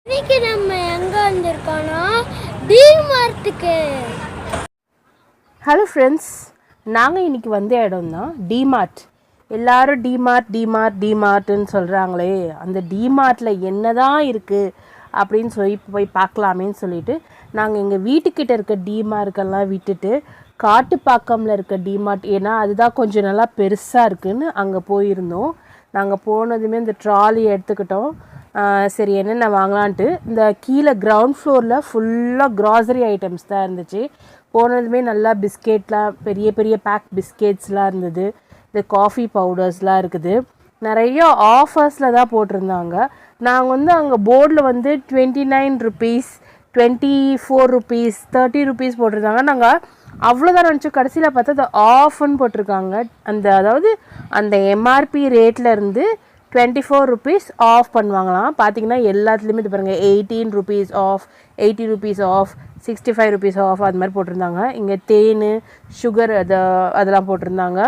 இன்னைக்கு நம்ம எங்க வந்திருக்கோம்னா டிமார்ட்டுக்கு. ஹலோ ஃப்ரெண்ட்ஸ், நாங்கள் இன்றைக்கி வந்த இடம் தான் டிமார்ட். எல்லோரும் டிமார்ட்னு சொல்கிறாங்களே, அந்த டிமார்ட்டில் என்ன தான் இருக்குது அப்படின்னு சொல்லி போய் பார்க்கலாமேன்னு சொல்லிட்டு நாங்கள் எங்கள் வீட்டுக்கிட்ட இருக்க டிமார்ட்டெல்லாம் விட்டுட்டு காட்டுப்பாக்கமில் இருக்க டிமார்ட், ஏன்னா அதுதான் கொஞ்சம் நல்லா பெருசாக இருக்குதுன்னு அங்கே போயிருந்தோம். நாங்கள் போனதுமே இந்த ட்ராலி எடுத்துக்கிட்டோம். சரி என்னென்ன வாங்கலான்ட்டு இந்த கீழே கிரவுண்ட் ஃப்ளோரில் ஃபுல்லாக க்ராசரி ஐட்டம்ஸ் தான் இருந்துச்சு. போனதுமே நல்லா பிஸ்கெட்லாம், பெரிய பெரிய பேக் பிஸ்கெட்ஸ்லாம் இருந்தது. இந்த காஃபி பவுடர்ஸ்லாம் இருக்குது. நிறைய ஆஃபர்ஸில் தான் போட்டிருந்தாங்க. நாங்கள் வந்து அங்கே போர்டில் வந்து 29 ருபீஸ், 24 ருபீஸ், 30 ருபீஸ் போட்டிருந்தாங்க. நாங்கள் அவ்வளோதான் நினச்சோம். கடைசியில் பார்த்தா அது ஆஃப்னு போட்டிருக்காங்க. அதாவது அந்த எம்ஆர்பி ரேட்டில் இருந்து 24 ருபீஸ் ஆஃப் பண்ணுவாங்களாம். பார்த்தீங்கன்னா எல்லாத்துலேயுமே இது பாருங்கள், 18 rupees off, 80 rupees off, 65 rupees off, அது மாதிரி போட்டிருந்தாங்க. இங்கே தேன், சுகர் அதெல்லாம் போட்டிருந்தாங்க.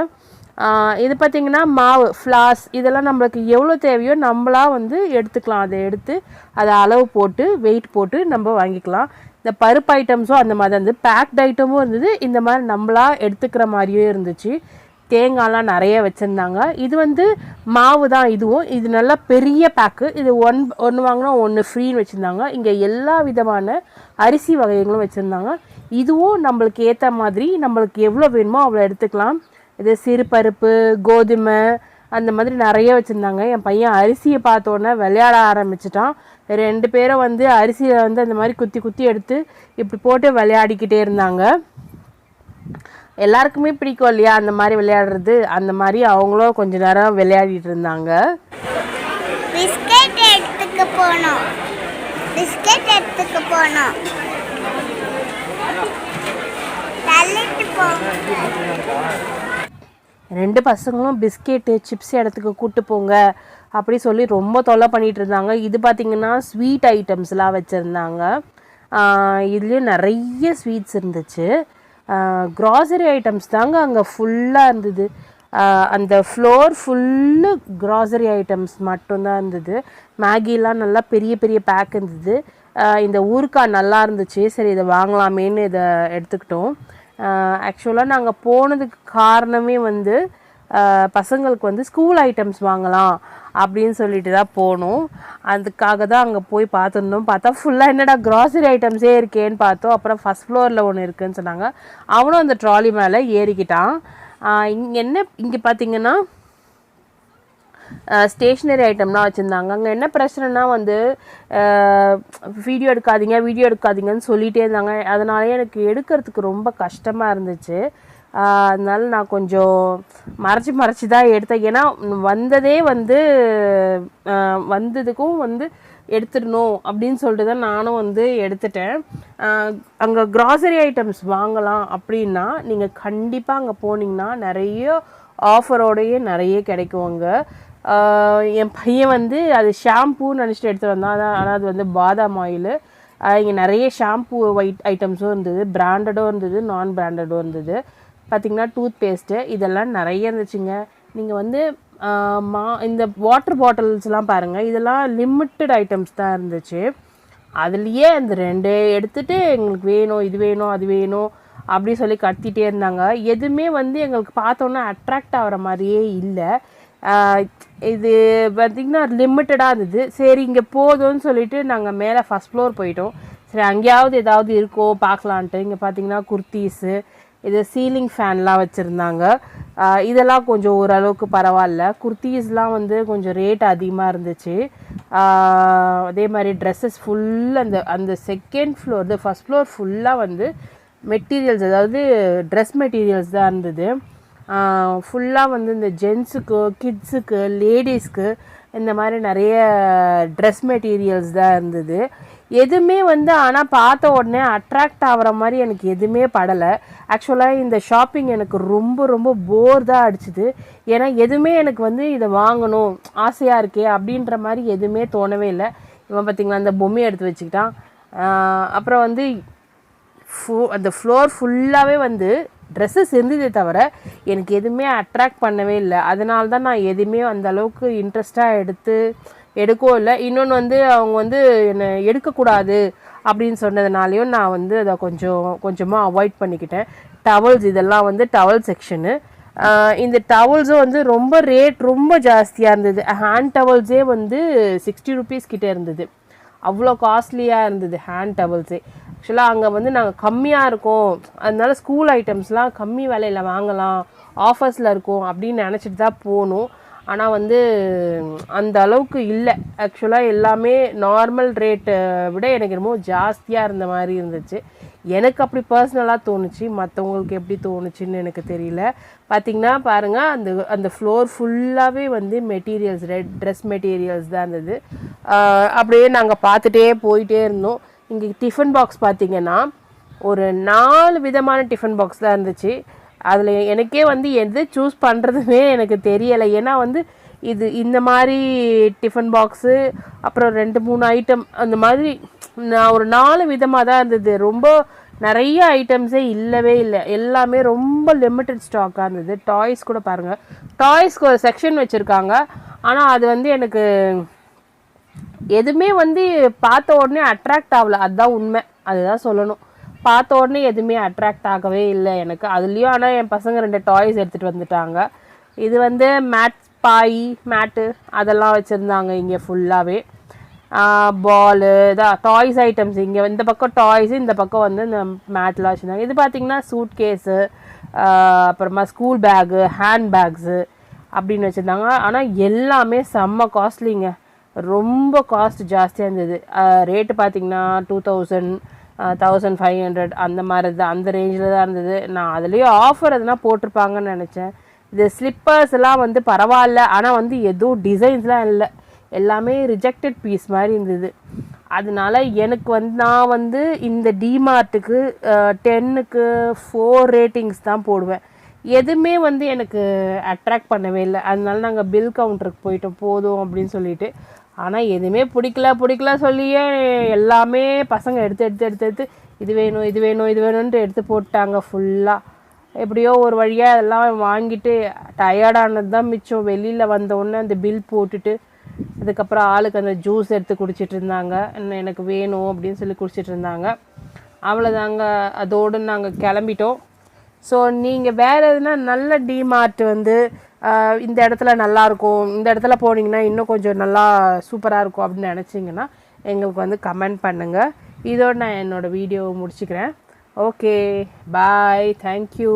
இது பார்த்திங்கன்னா மாவு, ஃப்ளாஸ், இதெல்லாம் நம்மளுக்கு எவ்வளோ தேவையோ நம்மளாக வந்து எடுத்துக்கலாம். அதை எடுத்து அதை அளவு போட்டு வெயிட் போட்டு நம்ம வாங்கிக்கலாம். இந்த பருப்பு ஐட்டம்ஸும் அந்த மாதிரி தான் இருந்தது. பேக்ட் ஐட்டமும் இருந்தது. இந்த மாதிரி நம்மளாக எடுத்துக்கிற மாதிரியே இருந்துச்சு. தேங்காய்லாம் நிறைய வச்சுருந்தாங்க. இது வந்து மாவு தான். இது நல்லா பெரிய பேக்கு. இது ஒன்று வாங்கினா ஒன்று ஃப்ரீன்னு வச்சுருந்தாங்க. இங்கே எல்லா விதமான அரிசி வகைகளும் வச்சுருந்தாங்க. இதுவும் நம்மளுக்கு ஏற்ற மாதிரி நம்மளுக்கு எவ்வளோ வேணுமோ அவ்வளோ எடுத்துக்கலாம். இது சிறுபருப்பு, கோதுமை, அந்த மாதிரி நிறைய வச்சுருந்தாங்க. என் பையன் அரிசியை பார்த்தோன்னே விளையாட ஆரம்பிச்சிட்டான். 2 பேரும் வந்து அரிசியை வந்து அந்த மாதிரி குத்தி குத்தி எடுத்து இப்படி போட்டு விளையாடிக்கிட்டே இருந்தாங்க. எல்லாருக்குமே பிடிக்கும் இல்லையா அந்த மாதிரி விளையாடுறது. அந்த மாதிரி அவங்களும் கொஞ்ச நேரம் விளையாடிட்டு இருந்தாங்க. பிஸ்கட் எடுத்துக்க போனோம். 2 பசங்களும் பிஸ்கெட்டு, சிப்ஸ் இடத்துக்கு கூப்பிட்டு போங்க அப்படி சொல்லி ரொம்ப தொல்லை பண்ணிகிட்டு இருந்தாங்க. இது பார்த்திங்கன்னா ஸ்வீட் ஐட்டம்ஸ்லாம் வச்சுருந்தாங்க. இதுலேயும் நிறைய ஸ்வீட்ஸ் இருந்துச்சு. க்ராசரி ஐட்டம்ஸ் தாங்க அங்கே ஃபுல்லாக இருந்தது. அந்த ஃப்ளோர் ஃபுல்லு க்ராசரி ஐட்டம்ஸ் மட்டும்தான் இருந்தது. மேகிலாம் நல்லா பெரிய பெரிய பேக் இருந்தது. இந்த ஊறுகாய் நல்லா இருந்துச்சு. சரி இதை வாங்கலாமேன்னு இதை எடுத்துக்கிட்டோம். ஆக்சுவலாக நாங்கள் போனதுக்கு காரணமே வந்து பசங்களுக்கு வந்து ஸ்கூல் ஐட்டம்ஸ் வாங்கலாம் அப்படின்னு சொல்லிட்டு தான் போனோம். அதுக்காக தான் அங்கே போய் பார்த்துருந்தோம். பார்த்தா ஃபுல்லாக என்னடா க்ராசரி ஐட்டம்ஸே இருக்கேன்னு பார்த்தோம். அப்புறம் ஃபஸ்ட் ஃப்ளோரில் ஒன்று இருக்குதுன்னு சொன்னாங்க. அவனும் அந்த ட்ராலி மேலே ஏறிக்கிட்டான். இங்கே பார்த்தீங்கன்னா ஸ்டேஷ்னரி ஐட்டம்லாம் வச்சுருந்தாங்க. அங்கே என்ன பிரச்சனைனா வந்து வீடியோ எடுக்காதீங்கன்னு சொல்லிகிட்டே இருந்தாங்க. அதனாலே எனக்கு எடுக்கிறதுக்கு ரொம்ப கஷ்டமாக இருந்துச்சு. அதனால நான் கொஞ்சம் மறைச்சி தான் எடுத்தேன். ஏன்னா வந்ததுக்கும் வந்து எடுத்துடணும் அப்படின்னு சொல்லிட்டு தான் நானும் வந்து எடுத்துட்டேன். அங்கே க்ராசரி ஐட்டம்ஸ் வாங்கலாம் அப்படின்னா நீங்கள் கண்டிப்பாக அங்கே போனீங்கன்னா நிறைய ஆஃபரோடையே நிறைய கிடைக்கும். அங்கே என் பையன் வந்து அது ஷாம்பூன்னு நினச்சிட்டு எடுத்துகிட்டு வந்தான். ஆனால் அது வந்து பாதாம் ஆயில். இங்கே நிறைய ஷாம்பூ ஐட்டம்ஸும் இருந்தது. பிராண்டடும் இருந்தது, நான் பிராண்டடும் இருந்தது. பார்த்திங்கன்னா டூத் பேஸ்ட்டு இதெல்லாம் நிறைய இருந்துச்சுங்க. நீங்கள் வந்து இந்த வாட்டர் பாட்டில்ஸ்லாம் பாருங்கள், இதெல்லாம் லிமிட்டட் ஐட்டம்ஸ் தான் இருந்துச்சு. அதுலேயே அந்த 2 எடுத்துகிட்டு எங்களுக்கு வேணும், இது வேணும், அது வேணும் அப்படி சொல்லி கத்திகிட்டே இருந்தாங்க. எதுவுமே வந்து எங்களுக்கு பார்த்தோன்னா அட்ராக்ட் ஆகிற மாதிரியே இல்லை. இது பார்த்திங்கன்னா லிமிட்டடாக இருந்தது. சரி இங்கே போதும்னு சொல்லிவிட்டு நாங்கள் மேலே ஃபஸ்ட் ஃப்ளோர் போயிட்டோம். சரி அங்கேயாவது ஏதாவது இருக்கோ பார்க்கலான்ட்டு. இங்கே பார்த்திங்கன்னா குர்த்தீஸு, இது சீலிங் ஃபேன்லாம் வச்சுருந்தாங்க. இதெல்லாம் கொஞ்சம் ஓரளவுக்கு பரவாயில்ல. குர்த்தீஸ்லாம் வந்து கொஞ்சம் ரேட் அதிகமாக இருந்துச்சு. அதே மாதிரி ட்ரெஸ்ஸஸ் ஃபுல்லாக அந்த செகண்ட் ஃப்ளோர், ஃபஸ்ட் ஃப்ளோர் ஃபுல்லாக வந்து மெட்டீரியல்ஸ், அதாவது ட்ரெஸ் மெட்டீரியல்ஸ் தான் இருந்தது. ஃபுல்லாக வந்து இந்த ஜென்ஸுக்கு, கிட்ஸுக்கு, லேடிஸ்க்கு இந்த மாதிரி நிறைய ட்ரெஸ் மெட்டீரியல்ஸ் தான் இருந்தது. எதுவுமே வந்து ஆனால் பார்த்த உடனே அட்ராக்ட் ஆகிற மாதிரி எனக்கு எதுவுமே படலை. ஆக்சுவலாக இந்த ஷாப்பிங் எனக்கு ரொம்ப ரொம்ப போர் தான் அடிச்சுது. ஏன்னா எதுவுமே எனக்கு வந்து இதை வாங்கணும் ஆசையாக இருக்கே அப்படின்ற மாதிரி எதுவுமே தோணவே இல்லை. இவன் பார்த்திங்களா அந்த பொம்மையை எடுத்து வச்சுக்கிட்டான். அப்புறம் வந்து அந்த ஃப்ளோர் ஃபுல்லாகவே வந்து ட்ரெஸ்ஸஸ் இருந்ததே தவிர எனக்கு எதுவுமே அட்ராக்ட் பண்ணவே இல்லை. அதனால தான் நான் எதுவுமே அந்த அளவுக்கு இன்ட்ரெஸ்ட்டாக எடுத்து எடுக்கவும் இல்லை. இன்னொன்று வந்து அவங்க வந்து என்னை எடுக்கக்கூடாது அப்படின்னு சொன்னதுனாலையும் நான் வந்து அதை கொஞ்சமாக அவாய்ட் பண்ணிக்கிட்டேன். டவல்ஸ் இதெல்லாம் வந்து டவல் செக்ஷனு. இந்த டவல்ஸும் வந்து ரேட் ரொம்ப ஜாஸ்தியாக இருந்தது. ஹேண்ட் டவல்ஸே வந்து 60 rupees கிட்டே இருந்தது. அவ்வளோ காஸ்ட்லியாக இருந்தது ஹேண்ட் டவல்ஸே. ஆக்சுவலாக அங்கே வந்து நாங்கள் கம்மியாக இருக்கோம், அதனால ஸ்கூல் ஐட்டம்ஸ்லாம் கம்மி விலையில் வாங்கலாம், ஆஃபர்ஸில் இருக்கும் அப்படின்னு நினச்சிட்டு தான் போகணும். ஆனால் வந்து அந்த அளவுக்கு இல்லை. ஆக்சுவலாக எல்லாமே நார்மல் ரேட்டை விட எனக்கு ரொம்ப ஜாஸ்தியாக இருந்த மாதிரி இருந்துச்சு. எனக்கு அப்படி பர்சனலாக தோணுச்சு, மற்றவங்களுக்கு எப்படி தோணுச்சுன்னு எனக்கு தெரியல. பார்த்திங்கன்னா பாருங்கள், அந்த ஃப்ளோர் ஃபுல்லாகவே வந்து மெட்டீரியல்ஸ், ட்ரெஸ் மெட்டீரியல்ஸ் தான் இருந்தது. அப்படியே நாங்கள் பார்த்துட்டே போயிட்டே இருந்தோம். இங்கே டிஃபன் பாக்ஸ் பார்த்திங்கன்னா ஒரு 4 விதமான டிஃபன் பாக்ஸ் தான் இருந்துச்சு. அதில் எனக்கே வந்து எது சூஸ் பண்ணுறதுமே எனக்கு தெரியலை. ஏன்னா வந்து இந்த மாதிரி டிஃபன் பாக்ஸு, அப்புறம் 2-3 ஐட்டம் அந்த மாதிரி நான் ஒரு 4 விதமாக தான் இருந்தது. ரொம்ப நிறைய ஐட்டம்ஸே இல்லவே இல்லை, எல்லாமே ரொம்ப லிமிட்டட் ஸ்டாக்காக இருந்தது. டாய்ஸ் கூட பாருங்கள், டாய்ஸ்க்கு ஒரு செக்ஷன் வச்சுருக்காங்க. ஆனால் அது வந்து எனக்கு எதுவுமே வந்து பார்த்த உடனே அட்ராக்ட் ஆகலை, அதுதான் உண்மை, அதுதான் சொல்லணும். பார்த்த உடனே எதுவுமே அட்ராக்ட் ஆகவே இல்லை எனக்கு அதுலேயும். ஆனால் என் பசங்க 2 டாய்ஸ் எடுத்துகிட்டு வந்துட்டாங்க. இது வந்து மேட்டு அதெல்லாம் வச்சுருந்தாங்க இங்கே ஃபுல்லாகவே. பாலு தான் டாய்ஸ் ஐட்டம்ஸ். இங்கே இந்த பக்கம் டாய்ஸு, இந்த பக்கம் வந்து இந்த மேட்லாம் வச்சுருந்தாங்க. இது பார்த்திங்கன்னா சூட் கேஸு, அப்புறமா ஸ்கூல் பேகு, ஹேண்ட் பேக்ஸு அப்படின்னு வச்சுருந்தாங்க. ஆனால் எல்லாமே செம்ம காஸ்ட்லிங்க, ரொம்ப காஸ்ட் ஜாஸ்தியாக இருந்தது. ரேட்டு பார்த்திங்கன்னா 2000, 1500 அந்த மாதிரி தான், அந்த ரேஞ்சில் தான் இருந்தது. நான் அதுலேயும் ஆஃபர் எதுனா போட்டிருப்பாங்கன்னு நினச்சேன். இது ஸ்லிப்பர்ஸ் எல்லாம் வந்து பரவாயில்ல, ஆனால் வந்து எதுவும் டிசைன்ஸ்லாம் இல்லை, எல்லாமே ரிஜெக்டட் பீஸ் மாதிரி இருந்தது. அதனால எனக்கு வந்து நான் வந்து இந்த டிமார்ட்டுக்கு 10க்கு 4 ரேட்டிங்ஸ் தான் போடுவேன். எதுவுமே வந்து எனக்கு அட்ராக்ட் பண்ணவே இல்லை. அதனால நாங்கள் பில் கவுண்டருக்கு போயிட்டோம் போதும் அப்படின்னு சொல்லிட்டு. ஆனால் எதுவுமே பிடிக்கல சொல்லியே எல்லாமே பசங்க எடுத்து இது வேணும்ன்ட்டு எடுத்து போட்டாங்க ஃபுல்லாக. எப்படியோ ஒரு வழியாக அதெல்லாம் வாங்கிட்டு டயர்டானது தான் மிச்சம். வெளியில் வந்தோடனே அந்த பில் போட்டுட்டு அதுக்கப்புறம் ஆளுக்கு அந்த ஜூஸ் எடுத்து குடிச்சிட்டு இருந்தாங்க. எனக்கு வேணும் அப்படின்னு சொல்லி குடிச்சிட்டு இருந்தாங்க. அவ்வளோதாங்க, அதோடு நாங்கள் கிளம்பிட்டோம். ஸோ நீங்கள் வேறு எதுனா நல்ல டிமார்ட் வந்து இந்த இடத்துல நல்லாயிருக்கும், இந்த இடத்துல போனீங்கன்னா இன்னும் கொஞ்சம் நல்லா சூப்பராக இருக்கும் அப்படின்னு நினச்சிங்கன்னா எங்களுக்கு வந்து கமெண்ட் பண்ணுங்கள். இதோடு நான் என்னோடய வீடியோவை முடிச்சுக்கிறேன். ஓகே, பாய், தேங்க்யூ.